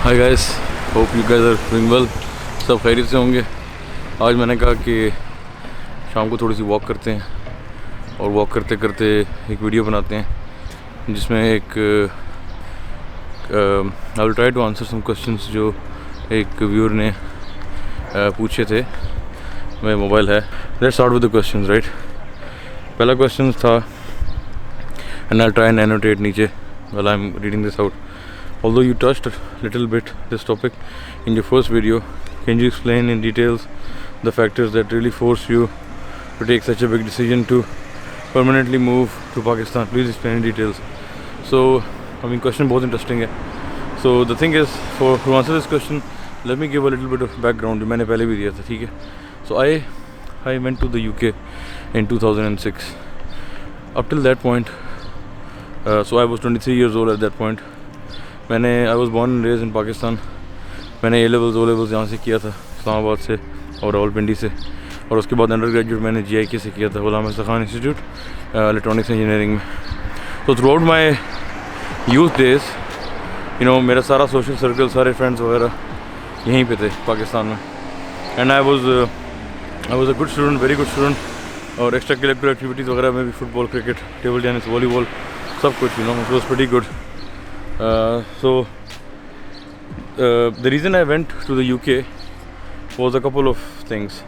Hi guys, hope you guys are doing well. सब खैरियत से होंगे। आज मैंने कहा कि शाम को थोड़ी सी वॉक करते हैं और वॉक करते करते एक वीडियो बनाते हैं जिसमें एक I will try to answer some questions जो एक व्यूअर ने पूछे थे। मेरा मोबाइल है। Let's start with the questions, right. पहला क्वेश्चन था, and I try and annotate नीचे while I am reading this out. Although you touched a little bit this topic in your first video, can you explain in details the factors that really force you to take such a big decision to permanently move to Pakistan? Please explain in details. So, question बहुत interesting है. So the thing is, to answer this question, let me give a little bit of background जो मैंने पहले भी दिया था, ठीक है. So I went to the UK in 2006. Up till that point, so I was 23 years old at that point. I was born and raised in Pakistan. मैंने A levels O levels यहाँ से किया था, इस्लामाबाद से और रावलपिंडी से, और उसके बाद अंडर ग्रेजुएट मैंने GIK से किया था, Ghulam Hasan Khan institute electronics engineering में. तो throughout my youth days मेरा सारा सोशल सर्कल, सारे फ्रेंड्स वगैरह यहीं पे थे पाकिस्तान में. And I was a good student, very good student. और एक्स्ट्रा करिकुलर एक्टिविटीज़ वगैरह में भी football, cricket, table tennis, volleyball, सब कुछ it was pretty good. So the reason I went to the UK was a couple of things.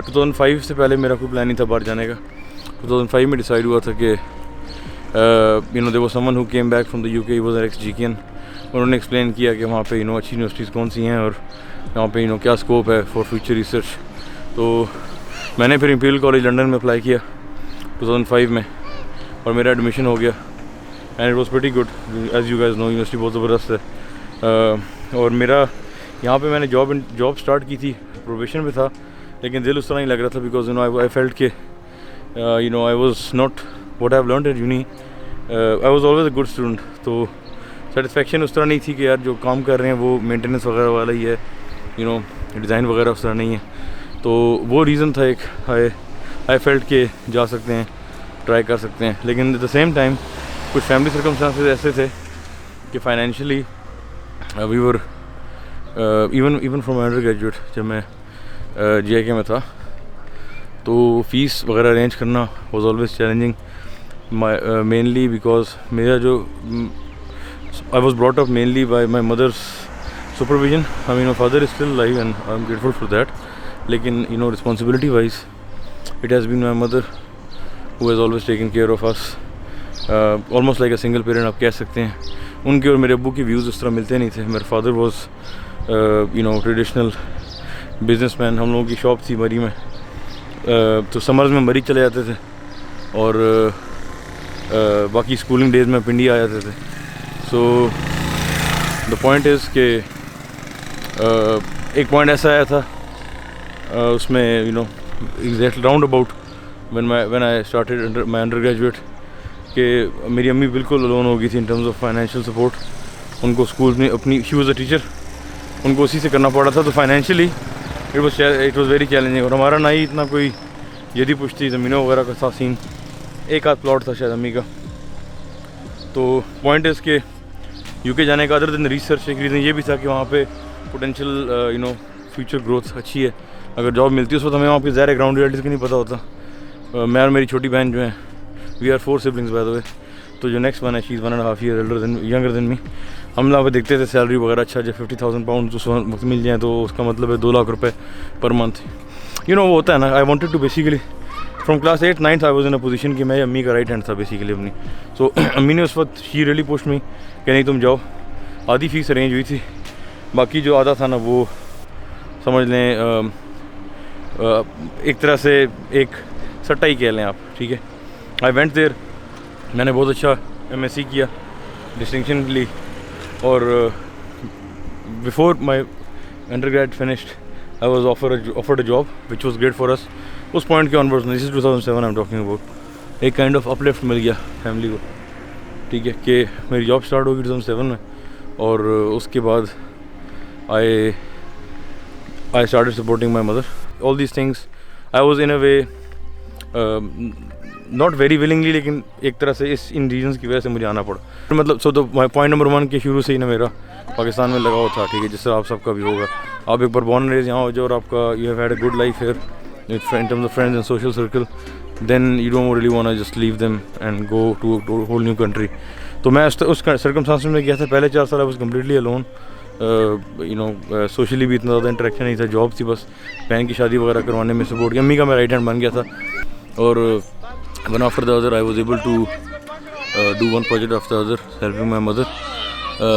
2005 से पहले मेरा कोई प्लान नहीं था बाहर जाने का. 2005 में डिसाइड हुआ था कि there was someone who came back from the UK. He was an ex-GKN. उन्होंने एक्सप्लेन किया कि वहाँ पे अच्छी यूनिवर्सिटीज़ कौन सी हैं और यहाँ पे क्या स्कोप है फॉर फ्यूचर रिसर्च. तो मैंने फिर इंपीरियल कॉलेज लंदन में अप्लाई किया 2005 में और मेरा एडमिशन हो गया. And it was pretty good. As you guys know, university बहुत ज़बरदस्त है. और मेरा यहाँ पे मैंने जॉब स्टार्ट की थी, प्रोबेशन पे था, लेकिन दिल उस तरह नहीं लग रहा था बिकॉज आई फेल्ट के I was not what I have learned at uni. I was always a good student. तो सेटिस्फेक्शन उस तरह नहीं थी कि यार जो काम कर रहे हैं वो मेंटेनेंस वगैरह वाला ही है, डिज़ाइन वगैरह उस तरह नहीं है. तो वो रीज़न था एक. आई फेल्ट के जा सकते हैं, ट्राई कर सकते हैं. लेकिन एट द सेम टाइम कुछ फैमिली सर्कमस्टांसेस ऐसे थे कि financially we were even from under graduate, जब मैं GIK में था, तो फ़ीस वगैरह अरेंज करना was always challenging. Mainly because मेरा जो I was brought up mainly by my mother's supervision. My father is still live and I am grateful for that. लेकिन responsibility wise it has been my mother who has always taken care of us. Almost like a single parent आप कह सकते हैं. उनके और मेरे अब्बू के व्यूज़ उस तरह मिलते नहीं थे. मेरे फादर वॉज ट्रेडिशनल बिजनेसमैन. हम लोगों की शॉप थी मरी में, तो समर्स में मरी चले जाते थे और बाकी स्कूलिंग डेज में पिंडी आ जाते थे. सो द पॉइंट इज़ कि एक पॉइंट ऐसा आया था उसमें exact round about when I started my under graduate कि मेरी अम्मी बिल्कुल अलोन हो गई थी in terms of financial support. उनको स्कूल में अपनी शी वाज अ टीचर, उनको उसी से करना पड़ा था. तो financially it was very challenging. और हमारा ना ही इतना कोई यदि पुश्ती ज़मीनों वगैरह का था सीन. एक आध प्लॉट था शायद अम्मी का. तो पॉइंट इज़ के UK जाने का अदर दिन रिसर्च एक रीज़न ये भी था कि वहाँ पे पोटेंशियल फ्यूचर ग्रोथ अच्छी है. अगर जॉब मिलती है उस वक्त हमें वहाँ पे ज़ाहिर ग्राउंड रियलिटीज़ की नहीं पता होता. मैं और मेरी छोटी बहन जो है, we are 4 siblings by the way. तो जो नेक्स्ट वन है, she is 1.5 years younger than me. हम लोग देखते थे सैलरी वगैरह अच्छा, जब 50,000 pounds उस वक्त मिल जाए तो उसका मतलब है 2 लाख रुपए पर मंथ. वो होता है ना. I wanted to basically from class 8-9 I was in a position कि मैं अम्मी का राइट हैंड था बेसिकली अपनी. सो अम्मी ने उस वक्त शी रियली पुश्ड मी कि नहीं तुम जाओ. आधी फीस अरेंज हुई थी, बाकी जो आधा था ना वो समझ लें एक तरह से एक सट्टा ही कह लें आप, ठीक है. I went there. मैंने बहुत अच्छा MSc किया, डिस्टिंक्शन ली. और before my under grad finished I was offered a job which was great for us. उस पॉइंट के onwards, this is 2007 I am talking about, एक काइंड ऑफ अपलिफ्ट मिल गया फैमिली को, ठीक है. कि मेरी जॉब स्टार्ट होगी 2007 में और उसके बाद I started supporting my mother. All these things I was in a way not very willingly, लेकिन एक तरह से इन रीजन्स की वजह से मुझे आना पड़ा. मतलब सो द पॉइंट नंबर 1 के शुरू से ही ना मेरा पाकिस्तान में लगाव था, ठीक है, जिससे आप सबका भी होगा। आप एक बार बॉर्न रेज यहाँ हो जाओ और आपका you have had a good life here in terms of friends and social circle, then you don't really want to just leave them and go to a whole new country. तो मैं उस circumstance में गया था। पहले 4 साल I was completely alone, you know, socially भी इतना ज़्यादा इंटरेक्शन नहीं था, जॉब थी बस, बहन की शादी वगैरह करवाने में सपोर्ट किया, अम्मी का मैं राइट हैंड बन गया था। और one after the other I was able to do one project after the other helping my mother.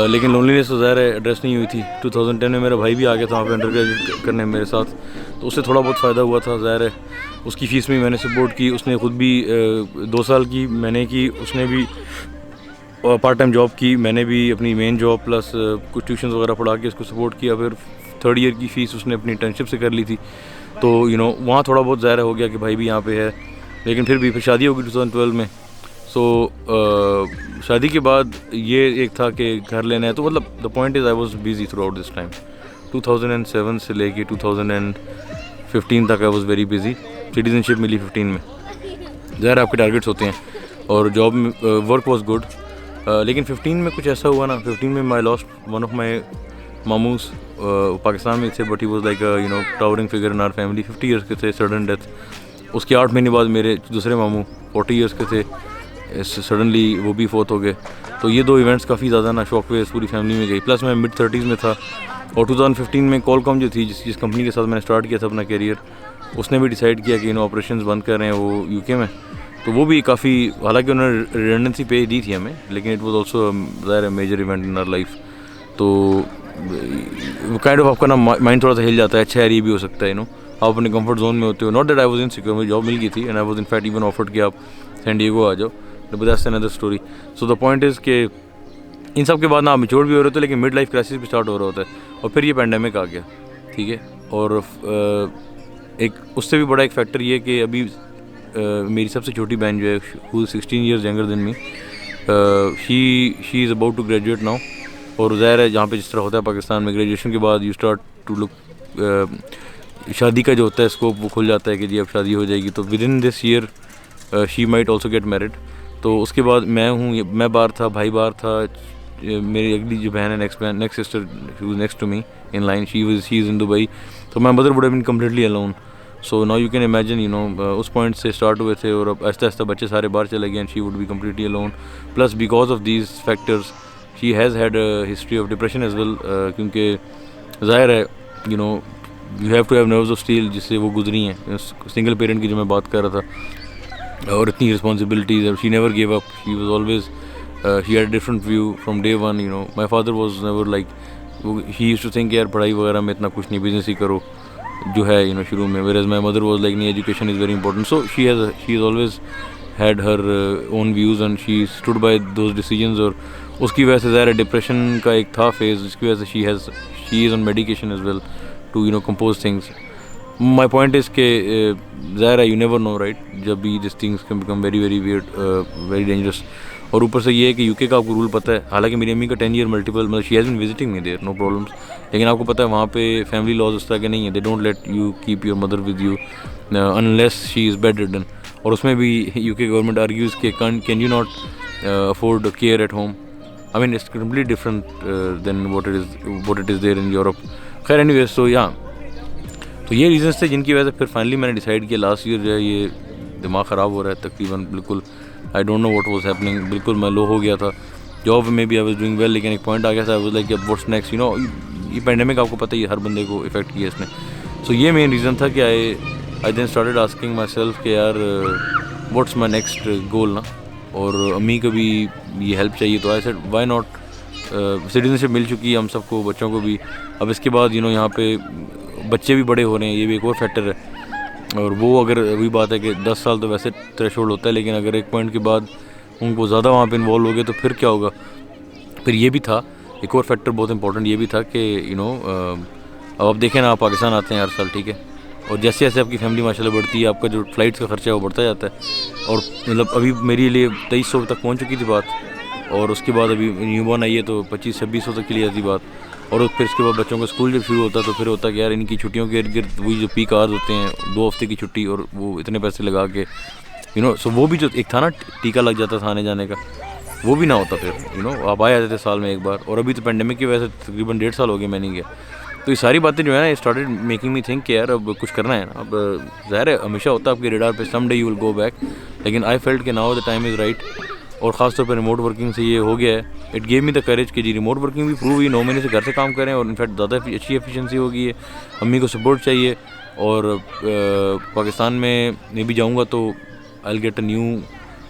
लेकिन लोनलीनेस तो ज़ाहिर है एड्रेस नहीं हुई थी। 2010 में मेरा भाई भी आ गया था वहाँ पे अंडर ग्रेजुएट करने मेरे साथ, तो उससे थोड़ा बहुत फ़ायदा हुआ था। ज़ाहिर है उसकी फ़ीस में मैंने सपोर्ट की, उसने ख़ुद भी 2 साल की मैंने की, उसने भी पार्ट टाइम जॉब की, मैंने भी अपनी मेन जॉब प्लस कुछ ट्यूशन वगैरह पढ़ा के उसको सपोर्ट किया। फिर 3rd ईयर की फ़ीस उसने अपनी इंटर्नशिप से कर ली थी, तो यू नो वहाँ थोड़ा बहुत ज़ाहिर हो गया कि भाई भी यहाँ पे है। लेकिन फिर भी फिर शादी हो गई 2012 में। सो शादी के बाद ये एक था कि घर लेना है, तो मतलब the point is I was busy throughout this time. 2007 से लेके 2015 तक I was very busy. Citizenship मिली 15 में। ज़ाहिर आपके टारगेट्स होते हैं और जॉब में वर्क वाज गुड। लेकिन 15 में कुछ ऐसा हुआ ना, 15 में I lost one of my मामूस। पाकिस्तान में थे but he was like you know towering figure in our family. 50 years के थे, सडन डेथ। उसके 8 महीने बाद मेरे दूसरे मामू 40 ईयर्स के थे, सडनली वो भी फोत हो गए। तो ये 2 इवेंट्स काफ़ी ज़्यादा ना शॉक वेव्स पूरी फैमिली में गई। प्लस मैं मिड-30s में था। और 2015 में कॉलकॉम जो थी, जिस कंपनी के साथ मैंने स्टार्ट किया था अपना कैरियर, उसने भी डिसाइड किया कि इन ऑपरेशंस बंद कर रहे हैं वो यूके में। तो वो भी काफ़ी, हालांकि उन्होंने रिडंडेंसी पे दी थी हमें, लेकिन इट वाज आल्सो ज़ाहिर major event in our life. तो काइंड ऑफ आपका ना माइंड थोड़ा सा हिल जाता है। अच्छा यार ये भी हो सकता है, यू नो, आप अपने कंफर्ट जोन में होते हो। Not that I was insecure, मुझे जॉब मिल गई थी and I was in fact even offered कि आप सैन डिएगो आ जाओ, but that's another story. So the point is कि इन सब के बाद ना आप मैच्योर भी हो रहे होते, लेकिन मिड लाइफ क्राइसिस भी स्टार्ट हो रहा होता है। और फिर ये पैंडेमिक आ गया, ठीक है। और एक उससे भी बड़ा एक फैक्टर ये कि अभी मेरी सबसे छोटी बहन जो है, who 16 years younger than me, she is about to graduate now. और ज़ाहिर है जहाँ पे जिस तरह होता है पाकिस्तान में, ग्रेजुएशन के बाद यू स्टार्ट टू लुक, शादी का जो होता है स्कोप वो खुल जाता है कि जी अब शादी हो जाएगी। तो with in this year she might also get married. तो उसके बाद मैं बाहर था, भाई बाहर था, मेरी अगली जो बहन है, next sister next to me in line, she is in Dubai. तो my mother would have been completely alone. So now you can imagine, you know, उस पॉइंट से स्टार्ट हुए थे और अब आहिस्ता आहिस्ता बच्चे सारे बाहर चले गए and she would be completely alone. Plus because of these factors she has had a history of depression as well, क्योंकि ज़ाहिर है you know you have to have nerves of steel जिससे वो गुजरी हैं। सिंगल पेरेंट की जो मैं बात कर रहा था, और इतनी responsibilities, she never give up, she was always, she had different view from day one. You know my father was never like, he used to think यार पढ़ाई वगैरह में इतना कुछ नहीं, बिजनेस ही करो जो है, यू नो, शुरू में। Where as my mother was like नहीं, education is very important. So she is always had her own views and she stood by those decisions. और उसकी वजह से ज़ाहिर डिप्रेशन का एक था फेज़, जिसकी वजह से she is on medication as well too, you know, compose things. My point is के ज़ाहिर है यू नेवर नो राइट, जब भी this things can become very very weird, very dangerous. और ऊपर से ये है कि यूके का आपको रूल पता है, हालांकि मेरी अम्मी का 10 ईयर मल्टीपल, मतलब she has been visiting me there, no problems, लेकिन आपको पता है वहाँ पे फैमिली लॉज उस तरह के नहीं है। They don't let you keep your mother with you unless she is bedridden. और उसमें भी यूके गवर्नमेंट आर्ग्यूज़ के can you not afford care at home. I mean it's completely different than what it is there in Europe. खैर anyways, so तो ये reasons थे जिनकी वजह से फिर फाइनली मैंने डिसाइड किया लास्ट ईयर जो है ये दिमाग ख़राब हो रहा है तकरीबन बिल्कुल। I don't know what was happening, बिल्कुल मैं लो हो गया था। जॉब में भी आई वाज डूइंग वेल, लेकिन एक पॉइंट आ गया था, I was like what's next, you know. ये पैंडेमिक आपको पता ही है हर बंदे को इफेक्ट किया इसने। सो ये मेन रीज़न था कि I then started asking myself कि यार व्हाट्स माई नेक्स्ट गोल ना। और अम्मी को भी ये हेल्प चाहिए, तो I said why not. Citizenship मिल चुकी है हम सबको, बच्चों को भी। अब इसके बाद यू नो यहाँ पे बच्चे भी बड़े हो रहे हैं, ये भी एक और फैक्टर है। और वो अगर वही बात है कि 10 साल तो वैसे थ्रेशोल्ड होता है, लेकिन अगर एक पॉइंट के बाद उनको ज़्यादा वहाँ पे इन्वॉल्व हो गए तो फिर क्या होगा। फिर ये भी था एक और फैक्टर बहुत इंपॉर्टेंट, ये भी था कि यू नो अब आप देखें ना, आप पाकिस्तान आते हैं हर साल, ठीक है, और जैसे जैसे आपकी फैमिली माशाल्लाह बढ़ती है, आपका जो फ़्लाइट्स का खर्चा है वो बढ़ता जाता है। और मतलब अभी मेरे लिए 2300 तक पहुँच चुकी थी बात, और उसके बाद अभी न्यूबॉर्न आई है तो 2500-2600 तक के लिए आती बात। और फिर उसके बाद बच्चों का स्कूल जब शुरू होता है तो फिर होता है कि यार इनकी छुट्टियों के इर्द गिर्द वही जो पीक आवर्स होते हैं, 2 हफ्ते की छुट्टी, और वो इतने पैसे लगा के, यू नो। सो वो भी जो एक था ना टीका लग जाता था आने जाने का, वो भी ना होता फिर आप आ जाते थे साल में एक बार, और अभी तो पेंडेमिक की वजह से तकरीबन 1.5 साल हो गए मैं नहीं गया। तो ये सारी बातें जो है ना, स्टार्टेड मेकिंग मी थिंक कि यार अब कुछ करना है ना। अब ज़ाहिर है हमेशा होता है आपके रेडार पे some day you will go back, लेकिन आई फेल्ट कि now the time is right. और ख़ासतौर पर रिमोट वर्किंग से ये हो गया है, it gave me the courage कि जी रिमोट वर्किंग भी प्रूव हुई, 9 महीने से घर से काम करें और इनफैक्ट ज़्यादा अच्छी एफिशिएंसी हो गई है। अम्मी को सपोर्ट चाहिए, और पाकिस्तान में मैं भी जाऊँगा तो I will get a new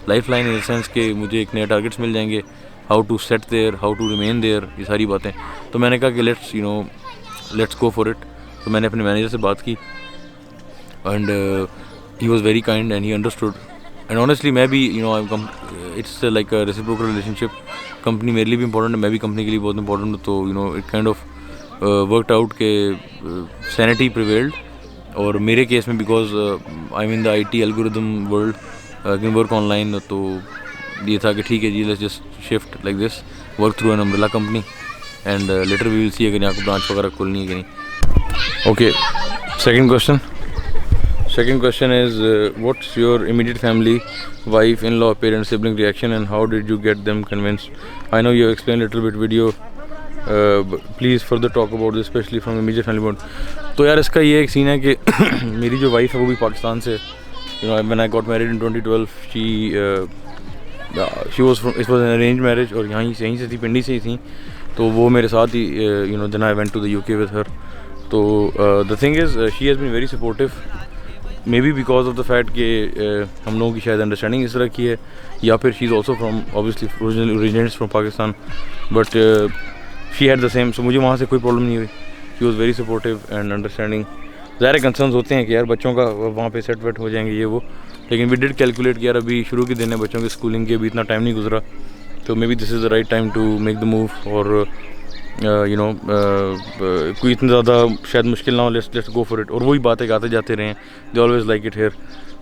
life line in the sense कि मुझे एक नए टारगेट्स मिल जाएंगे, how to set there, how to remain there, ये सारी बातें। तो मैंने कहा कि लेट्स गो फॉर इट। तो मैंने अपने मैनेजर से बात की and he was very kind and he understood. And honestly मैं भी it's like a reciprocal relationship. Company मेरे लिए भी इंपॉर्टेंट है, मैं भी कंपनी के लिए बहुत इंपॉर्टेंट हूँ। तो it kind of worked out के सैनिटी प्रिवेल्ड। और मेरे केस में because I mean the IT algorithm world can work online, तो ये था कि ठीक है जी, let's just shift like this, work through an umbrella company and later we will see अगर यहाँ को ब्रांच वगैरह खोलनी है कि नहीं। Okay, second question is what's your immediate family, wife, in-law, parents, sibling reaction and how did you get them convinced? I know you explained a little bit video, please further talk about this, especially from immediate family point. तो यार इसका ये एक scene है कि मेरी जो wife है वो भी पाकिस्तान से, when I got married in 2012 she was from, it was an arranged marriage और यहीं से थी, पिंडी से ही थी। तो वो मेरे साथ ही then I went to the UK with her. तो the thing is she has been very supportive, may be because of the fact कि हम लोगों की शायद अंडरस्टैंडिंग इस तरह की है, या फिर she is also from obviously originates from Pakistan, but she had the same. सो मुझे वहाँ से कोई प्रॉब्लम नहीं हुई। She was very supportive and understanding. ज़ाहिर कंसर्न्स होते हैं कि यार बच्चों का वहाँ पे सेट वेट हो जाएंगे ये वो, लेकिन वी डिड कैलकुलेट कि यार अभी शुरू के दिन है, बच्चों के स्कूलिंग के अभी इतना टाइम नहीं गुजरा, तो maybe this is the right time to make the move. और कोई इतना ज़्यादा शायद मुश्किल ना हो, लेट्स गो फॉर इट। और वही बात है कि आते जाते रहें, they always like it here.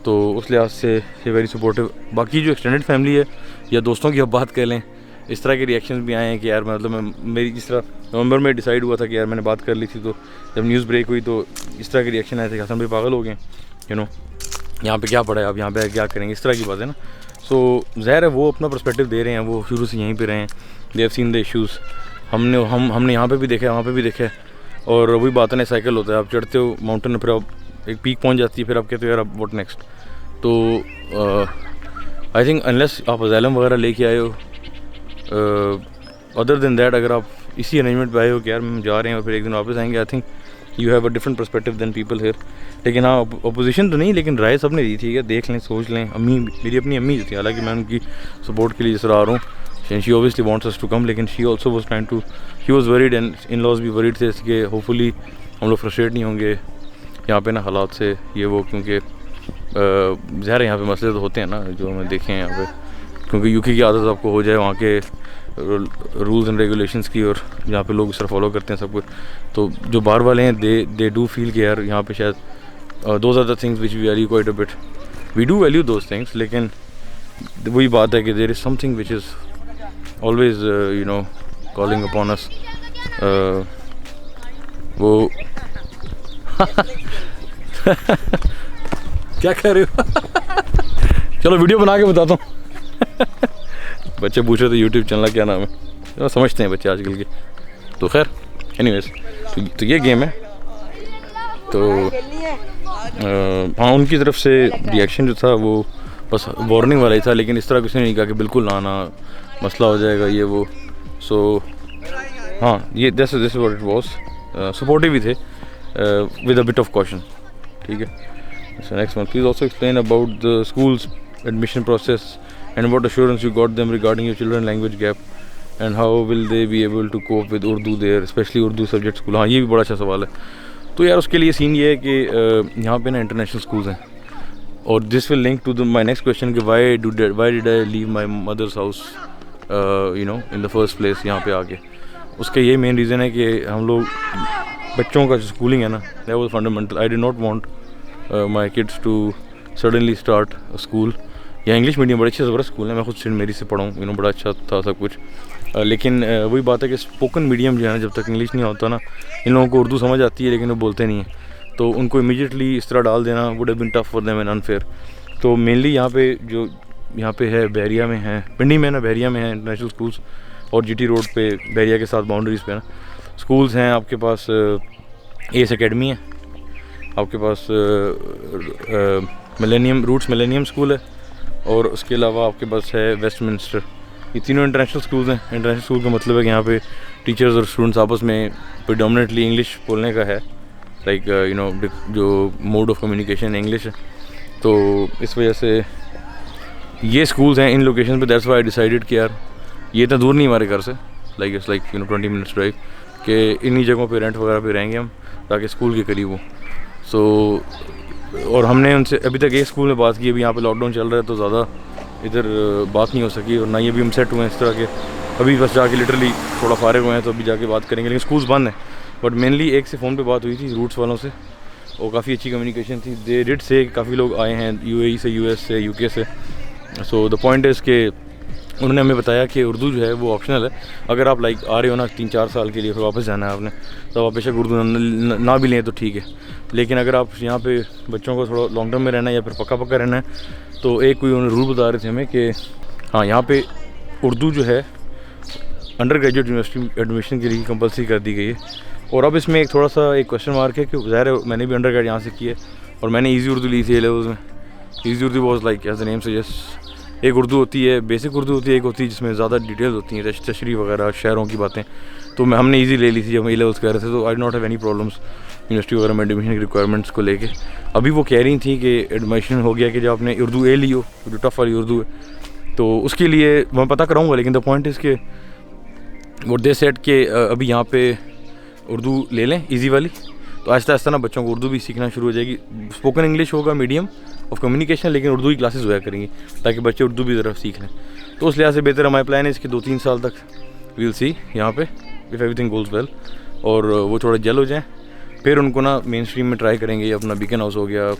तो उस लिहाज से ये वेरी सपोर्टिव। बाकी जो एक्सटेंडेड फैमिली है या दोस्तों की अब बात कर लें, इस तरह के रिएक्शंस भी आए हैं कि यार मतलब मेरी जिस तरह नवंबर में डिसाइड हुआ था कि यार मैंने बात कर ली थी, तो जब न्यूज़ ब्रेक हुई तो इस तरह के रिएक्शन आए थे कि हसन भाई पागल हो गए, यहाँ पे क्या पड़ा है, आप यहाँ पे क्या करेंगे, इस तरह की बात है ना। सो ज़ाहिर है वो अपना पर्सपेक्टिव दे रहे हैं, वो शुरू से यहीं पे रहे हैं, they have seen the issues. हमने यहाँ पे भी देखा है, वहाँ पे भी देखा है। और वही बात है, साइकिल होता है, आप चढ़ते हो माउंटेन, फिर आप एक पीक पहुँच जाती है, फिर आप कहते हो यार अब व्हाट नेक्स्ट। तो आई थिंक अनलेस आप अज़ाइलम वगैरह लेके आए हो, अदर देन दैट अगर आप इसी अरेंजमेंट पे आए हो कि यार हम जा रहे हैं और फिर एक दिन वापस आएंगे, I think you have a different perspective than people here. लेकिन हाँ, अपोजिशन तो नहीं, लेकिन राय सब ने दी थी कि देख लें, सोच लें। अम्मी, मेरी अपनी अम्मी जो थी, हालांकि मैं उनकी सपोर्ट के लिए जिस तरह आ रहा हूँ, she obviously wants us to come, लेकिन she also was trying to, she was worried and in-laws भी worried थे कि hopefully हम लोग फ्रस्ट्रेट नहीं होंगे यहाँ पे ना हालात से ये वो, क्योंकि ज़ाहिर यहाँ पे मसले तो होते हैं ना जो हमें देखे हैं यहाँ पे, क्योंकि यूके की आदत आपको हो जाए वहाँ के रूल्स एंड रेगुलेशंस की, और यहाँ पे लोग इस तरह फॉलो करते हैं सब कुछ। तो जो बाहर वाले हैं दे डू फील कि यार यहाँ पे शायद those are the things which we value quite a bit, we do value those things, लेकिन वही बात है कि there is something which is always calling upon us, वो क्या कर रहे हो चलो वीडियो बना के बताता हूँ बच्चे पूछ रहे थे यूट्यूब चैनल क्या नाम है, तो समझते हैं बच्चे आजकल के। तो खैर एनीवेज, तो ये गेम है। तो हाँ, उनकी तरफ से रिएक्शन जो था वो बस वार्निंग वाला ही था, लेकिन इस तरह किसी ने नहीं कहा कि बिल्कुल आना, मसला हो जाएगा ये वो। सो हाँ, ये this is what it was. Supportive भी थे with a bit of caution, ठीक है। So next one, please also explain about the schools admission process and what assurance you got them regarding your children language gap and how will they be able to cope with Urdu there, specially Urdu subject school. हाँ, ये भी बड़ा अच्छा सवाल है। तो यार उसके लिए सीन ये है कि यहाँ पे ना इंटरनेशनल स्कूल्स हैं, और this will link to my next question कि why did I leave my mother's house in the first place यहाँ पे आके। उसका ये मेन रीज़न है कि हम लोग बच्चों का जो स्कूलिंग है ना, that was fundamental. I did not want my kids to suddenly start school. या इंग्लिश मीडियम बड़े अच्छे ज़बरदस्त स्कूल है, मैं खुद सेंट मेरी से पढ़ा हूँ, बड़ा अच्छा था सब कुछ। लेकिन वही बात है कि स्पोकन मीडियम जो है ना, जब तक इंग्लिश नहीं होता ना, इन लोगों को उर्दू समझ आती है लेकिन वो बोलते नहीं हैं, तो उनको इमीडिएटली इस तरह डाल देना would have been tough for them and unfair. तो मेनली यहाँ पे जो यहाँ पे है बैरिया में है, पिंडी में ना, बैरिया में है इंटरनेशनल स्कूल्स, और जीटी रोड पे बैरिया के साथ बाउंड्रीज़ पे ना स्कूल्स हैं। आपके पास एस एकेडमी है, आपके पास मिलेनियम रूट्स मिलेनियम स्कूल है, और उसके अलावा आपके पास है वेस्टमिंस्टर। ये तीनों इंटरनेशनल स्कूल्स हैं। इंटरनेशनल स्कूल का मतलब है कि यहाँ पे टीचर्स और स्टूडेंट्स आपस में प्रिडोमिनेटली इंग्लिश बोलने का है, लाइक यू नो जो मोड ऑफ कम्युनिकेशन इंग्लिश है। तो इस वजह से ये स्कूल्स हैं इन लोकेशन पे। दैट्स व्हाई आई डिसाइडेड कि यार ये इतना दूर नहीं हमारे घर से, like it's like 20 minutes drive, कि इन्हीं जगहों पे रेंट वगैरह पे रहेंगे हम ताकि स्कूल के करीब हो। सो और हमने उनसे अभी तक एक स्कूल में बात की, अभी यहाँ पे लॉकडाउन चल रहा है तो ज़्यादा इधर बात नहीं हो सकी, और ना ही अभी हम सेट हुए हैं इस तरह के। अभी बस जाके लिटरली थोड़ा फारिग हुए हैं, तो अभी जाके बात करेंगे, लेकिन स्कूल्स बंद हैं। बट मेनली एक से फ़ोन पे बात हुई थी रूट्स वालों से, और काफ़ी अच्छी कम्युनिकेशन थी। दे डिड से काफ़ी लोग आए हैं यूएई से, यूएस से, यूके से। सो द पॉइंट इज़ कि उन्होंने हमें बताया कि उर्दू जो है वो ऑप्शनल है। अगर आप लाइक आ रहे हो ना 3-4 साल के लिए, फिर वापस जाना है आपने, तो आप बेशक उर्दू ना भी लें तो ठीक है। लेकिन अगर आप यहाँ पे बच्चों को थोड़ा लॉन्ग टर्म में रहना है या फिर पक्का रहना है, तो एक कोई उन्होंने रूल बता रहे थे हमें कि हाँ यहाँ पे उर्दू जो है अंडर ग्रेजुएट यूनिवर्सिटी एडमिशन के लिए कंपलसरी कर दी गई है। और अब इसमें एक थोड़ा सा एक क्वेश्चन मार्क है कि ज़ाहिर है मैंने भी अंडर ग्रेड यहाँ से की है, और मैंने ईजी उर्दू ली थी A-levels में। Easy Urdu was like as the name suggest, एक उर्दू होती है बेसिक उर्दू होती है, एक होती है जिसमें ज़्यादा डिटेल्स होती हैं, तशरीह वगैरह, शहरों की बातें। तो हमने ईजी ले ली थी जब A-levels कर रहे थे, तो I not have any problems university वगैरह में एडमिशन की रिक्वायरमेंट्स को लेके। अभी वो कह रही थी कि एडमिशन हो गया कि जब आपने उर्दू A ली हो, जो टफ वाली उर्दू है, तो उसके लिए मैं पता कराऊँगा। लेकिन द पॉइंट इज़ के वो दे सेट के अभी यहाँ पे उर्दू ले लें ईजी वाली, तो आहिस्ता आहिस्ता ना बच्चों को उर्दू भी सीखना शुरू हो जाएगी। स्पोकन इंग्लिश होगा मीडियम ऑफ कम्युनिकेशन, लेकिन उर्दू की क्लासेस हुआ करेंगी ताकि बच्चे उर्दू भी ज़रा सीख लें। तो उस लिहाज से बेहतर हमारे प्लान है इसके 2-3 साल तक वी विल सी यहाँ पे इफ़ एवरीथिंग गोल्स वेल, और वो थोड़ा जल हो जाएँ, फिर उनको ना मेन स्ट्रीम में ट्राई करेंगे। अपना बीकन हाउस हो गया,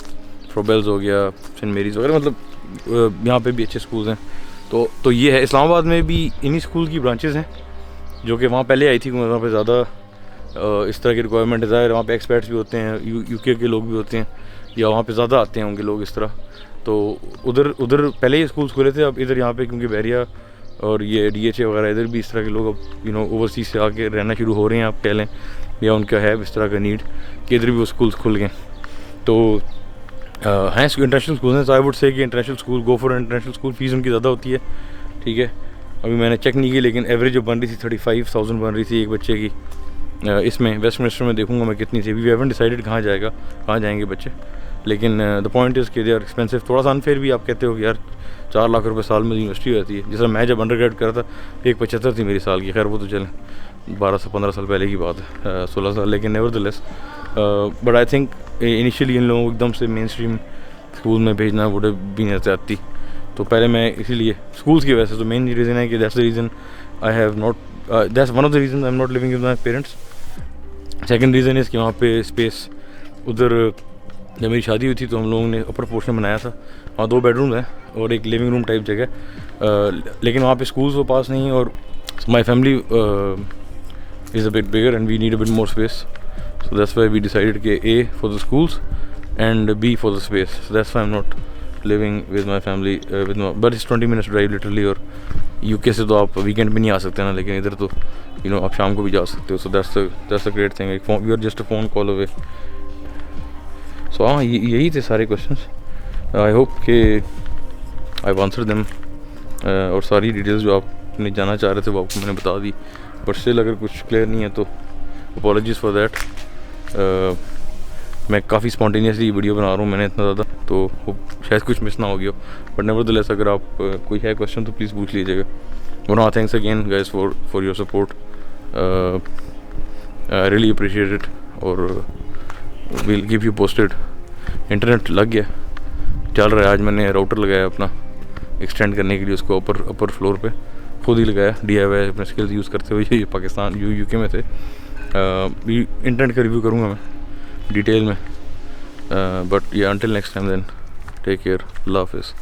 फ्रोबेल्स हो गया, सेंट मेरीज़ वगैरह, मतलब यहाँ पे भी अच्छे स्कूल्स हैं। तो ये है। इस्लामाबाद में भी इन्हीं स्कूल की ब्रांचेज़ हैं जो कि वहाँ पहले आई थी, वहाँ पे ज़्यादा इस तरह की रिक्वायरमेंट है। ज़ाहिर वहाँ पे एक्सपर्ट्स भी होते हैं, यूके के लोग भी होते हैं, या वहाँ पे ज़्यादा आते होंगे लोग इस तरह। तो उधर पहले ही स्कूल्स खुले थे। अब इधर यहाँ पे क्योंकि बैरिया और ये DHA वगैरह, इधर भी इस तरह के लोग अब ओवरसीज़ से आके रहना शुरू हो रहे हैं, आप कह लें, या उनका है इस तरह का नीड कि इधर भी वो स्कूल्स खुल गए। तो हैं इंटरनेशनल स्कूल हैं। तो आई वुड से कि international school, go for international school. Fees उनकी ज़्यादा होती है, ठीक है। अभी मैंने चेक नहीं की, लेकिन एवरेज जो बन रही थी 35,000 बन रही थी एक बच्चे की। इसमें वेस्टमिंस्टर में देखूंगा मैं कितनी थी। वी हैवंट डिसाइडेड कहाँ जाएंगे बच्चे, लेकिन द पॉइंट इज़ कि दे आर एक्सपेंसिव। थोड़ा सा अनफेयर भी आप कहते हो कि यार 4 लाख रुपए साल में यूनिवर्सिटी होती है। जैसा मैं जब अंडर ग्रेड कर रहा था 1.75 थी मेरी साल की। खैर वो तो चलें 12 से 15 साल पहले की बात है, 16 साल, लेकिन nevertheless but I think initially in लोगों को एकदम से मेन स्ट्रीम स्कूल में भेजना वुड हैव बीन एहतियाती। तो पहले मैं इसीलिए स्कूल्स की वजह से, तो मेन रीज़न है कि that's the reason I have not, that's one of the reason I am not living with my parents. Second reason is कि वहाँ पे स्पेस, उधर जब मेरी शादी हुई थी तो हम लोगों ने अपर पोर्शन बनाया था, वहाँ 2 बेडरूम हैं और एक लिविंग रूम टाइप जगह, लेकिन वहाँ पे स्कूल्स वो पास नहीं है, और my family is a bit bigger and we need a bit more space. So that's why we decided कि A for the schools and B for the space. So that's why I'm not living with my family but it's 20 minutes drive literally। और UK से तो आप weekend भी नहीं आ सकते ना, लेकिन इधर तो आप शाम को भी जा सकते हो। So that's the great thing, we are just a phone call away। So हाँ, यही थे सारे questions। I hope कि I've answered them, और सारी डिटेल्स जो आपने जानना चाह रहे थे वो आपको मैंने बता दी। बट स्टिल अगर कुछ क्लियर नहीं है तो अपॉलॉजीज़ फॉर दैट। मैं काफ़ी स्पॉन्टेनियसली वीडियो बना रहा हूँ मैंने इतना ज़्यादा, तो शायद कुछ मिस ना हो गया हो, बट नेवरदलेस अगर आप कोई है क्वेश्चन तो प्लीज़ पूछ लीजिएगा। और हाँ, thanks again guys for your support, I really appreciate it, और will keep you posted. Internet लग गया, चल रहा है। आज मैंने राउटर लगाया अपना एक्सटेंड करने के लिए, उसको अपर फ्लोर पे खुद ही लगाया, DIY अपने स्किल्स यूज़ करते हुए। ये पाकिस्तान UK में थे। इंटरनेट का रिव्यू करूँगा मैं डिटेल में, बट या until next time then take care, Allah हाफिज़।